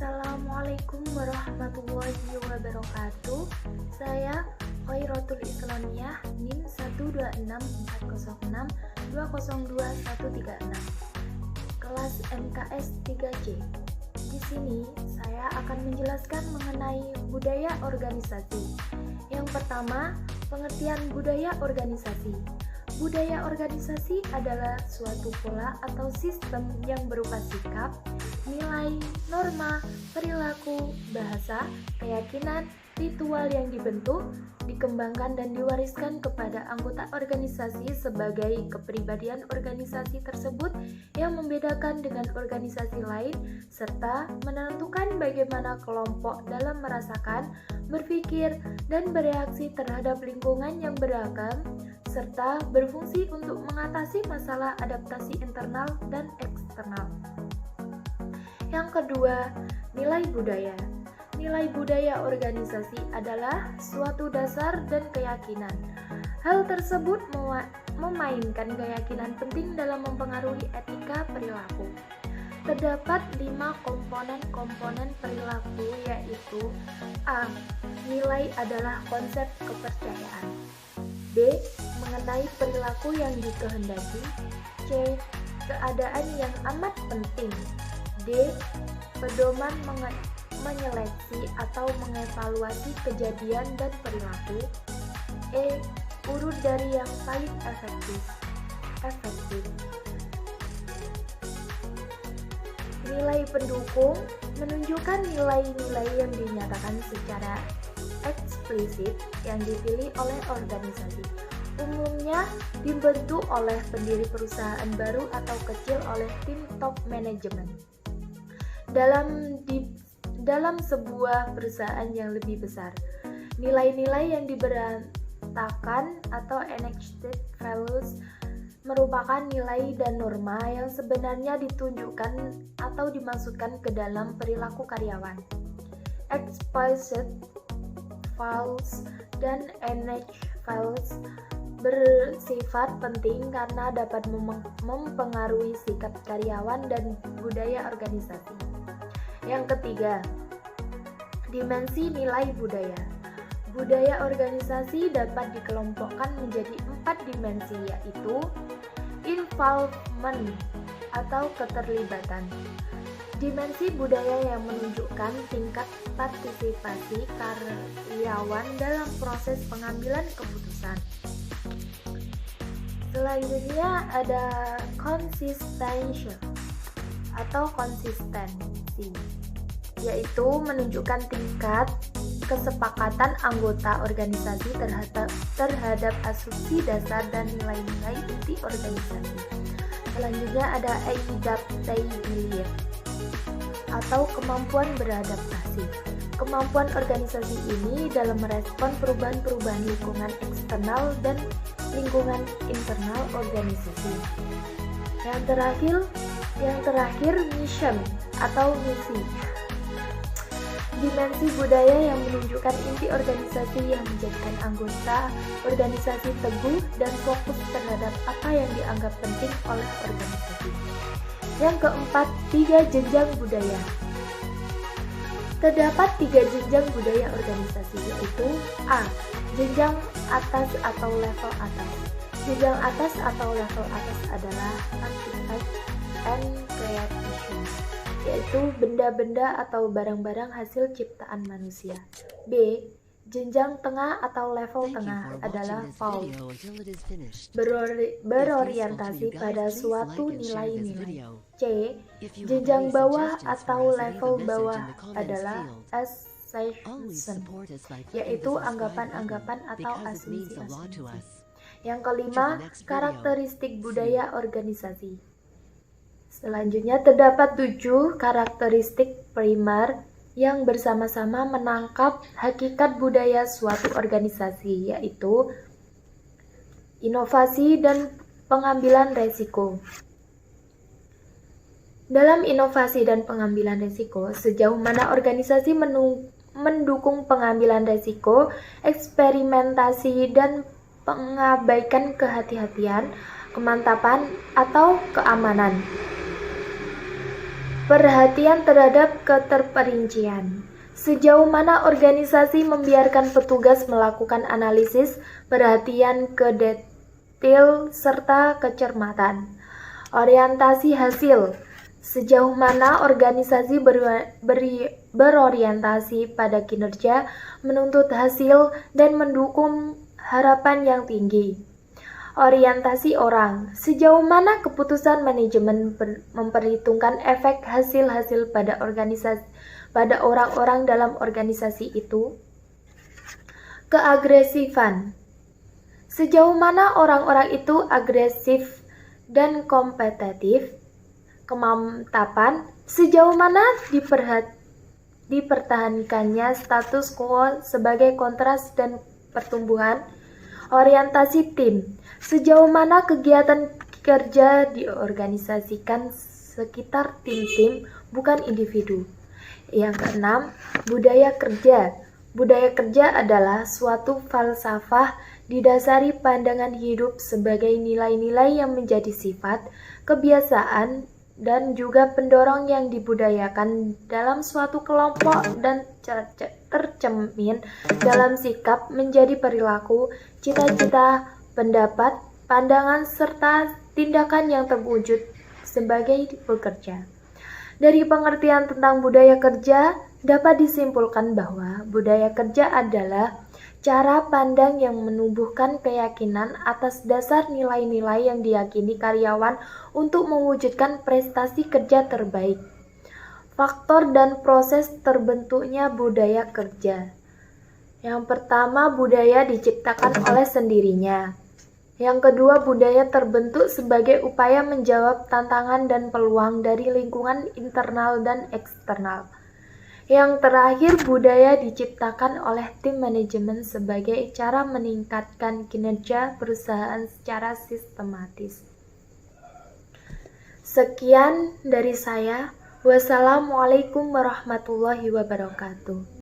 Assalamualaikum warahmatullahi wabarakatuh. Saya Khairatul Islamiyah NIM 12640620236 kelas MKS 3C. Di sini saya akan menjelaskan mengenai budaya organisasi. Yang pertama, pengertian budaya organisasi. Budaya organisasi adalah suatu pola atau sistem yang berupa sikap, nilai, norma, perilaku, bahasa, keyakinan, ritual yang dibentuk, dikembangkan dan diwariskan kepada anggota organisasi sebagai kepribadian organisasi tersebut yang membedakan dengan organisasi lain, serta menentukan bagaimana kelompok dalam merasakan, berpikir, dan bereaksi terhadap lingkungan yang beragam, serta berfungsi untuk mengatasi masalah adaptasi internal dan eksternal. Yang kedua, nilai budaya. Nilai budaya organisasi adalah suatu dasar dan keyakinan. Hal tersebut memainkan keyakinan penting dalam mempengaruhi etika perilaku. Terdapat 5 komponen perilaku, yaitu A. Nilai adalah konsep kepercayaan. B. Mengenai perilaku yang dikehendaki. C. Keadaan yang amat penting. D. Pedoman menyeleksi atau mengevaluasi kejadian dan perilaku. E. Urut dari yang paling efektif. Nilai pendukung menunjukkan nilai-nilai yang dinyatakan secara eksplisit yang dipilih oleh organisasi. Umumnya dibentuk oleh pendiri perusahaan baru atau kecil oleh tim top manajemen. Dalam sebuah perusahaan yang lebih besar, nilai-nilai yang diberantakan atau enacted values merupakan nilai dan norma yang sebenarnya ditunjukkan atau dimasukkan ke dalam perilaku karyawan. Explicit values dan enacted values bersifat penting karena dapat mempengaruhi sikap karyawan dan budaya organisasi. Yang ketiga, dimensi nilai budaya. Budaya organisasi dapat dikelompokkan menjadi 4 dimensi, yaitu involvement atau keterlibatan. Dimensi budaya yang menunjukkan tingkat partisipasi karyawan dalam proses pengambilan keputusan. Selanjutnya ada konsistensi, yaitu menunjukkan tingkat kesepakatan anggota organisasi terhadap asumsi dasar dan nilai-nilai inti organisasi. Selanjutnya ada adaptability atau kemampuan beradaptasi. Kemampuan organisasi ini dalam merespon perubahan-perubahan lingkungan eksternal dan lingkungan internal organisasi. Yang terakhir mission atau misi. Dimensi budaya yang menunjukkan inti organisasi yang menjadikan anggota organisasi teguh dan fokus terhadap apa yang dianggap penting oleh organisasi. Yang keempat, 3 jenjang budaya. Terdapat 3 jenjang budaya organisasi, yaitu A. Jenjang atas atau level atas. Jenjang atas atau level atas adalah artifact and creation, yaitu benda-benda atau barang-barang hasil ciptaan manusia. B. Jenjang tengah atau level tengah adalah vault, berorientasi pada suatu nilai-nilai. C. Jenjang bawah atau level bawah adalah assumption, yaitu anggapan-anggapan atau asumsi-asumsi. Yang kelima, karakteristik budaya organisasi. Selanjutnya terdapat 7 karakteristik primer yang bersama-sama menangkap hakikat budaya suatu organisasi, yaitu inovasi dan pengambilan resiko. Dalam inovasi dan pengambilan resiko, sejauh mana organisasi mendukung pengambilan resiko, eksperimentasi, dan mengabaikan kehati-hatian, kemantapan, atau keamanan. Perhatian terhadap keterperincian. Sejauh mana organisasi membiarkan petugas melakukan analisis, perhatian ke detail, serta kecermatan. Orientasi hasil. Sejauh mana organisasi berorientasi pada kinerja, menuntut hasil, dan mendukung harapan yang tinggi. Orientasi orang. Sejauh mana keputusan manajemen memperhitungkan efek hasil-hasil pada orang-orang dalam organisasi itu. Keagresifan. Sejauh mana orang-orang itu agresif dan kompetitif. Kemantapan. Sejauh mana dipertahankannya status quo sebagai kontras dan pertumbuhan. Orientasi tim. Sejauh mana kegiatan kerja diorganisasikan sekitar tim-tim, bukan individu. Yang keenam, budaya kerja. Budaya kerja adalah suatu falsafah didasari pandangan hidup sebagai nilai-nilai yang menjadi sifat, kebiasaan, dan juga pendorong yang dibudayakan dalam suatu kelompok dan tercermin dalam sikap, menjadi perilaku, cita-cita, pendapat, pandangan, serta tindakan yang terwujud sebagai bekerja. Dari pengertian tentang budaya kerja, dapat disimpulkan bahwa budaya kerja adalah cara pandang yang menumbuhkan keyakinan atas dasar nilai-nilai yang diyakini karyawan untuk mewujudkan prestasi kerja terbaik. Faktor dan proses terbentuknya budaya kerja. Yang pertama, budaya diciptakan oleh sendirinya. Yang kedua, budaya terbentuk sebagai upaya menjawab tantangan dan peluang dari lingkungan internal dan eksternal. Yang terakhir, budaya diciptakan oleh tim manajemen sebagai cara meningkatkan kinerja perusahaan secara sistematis. Sekian dari saya. Wassalamualaikum warahmatullahi wabarakatuh.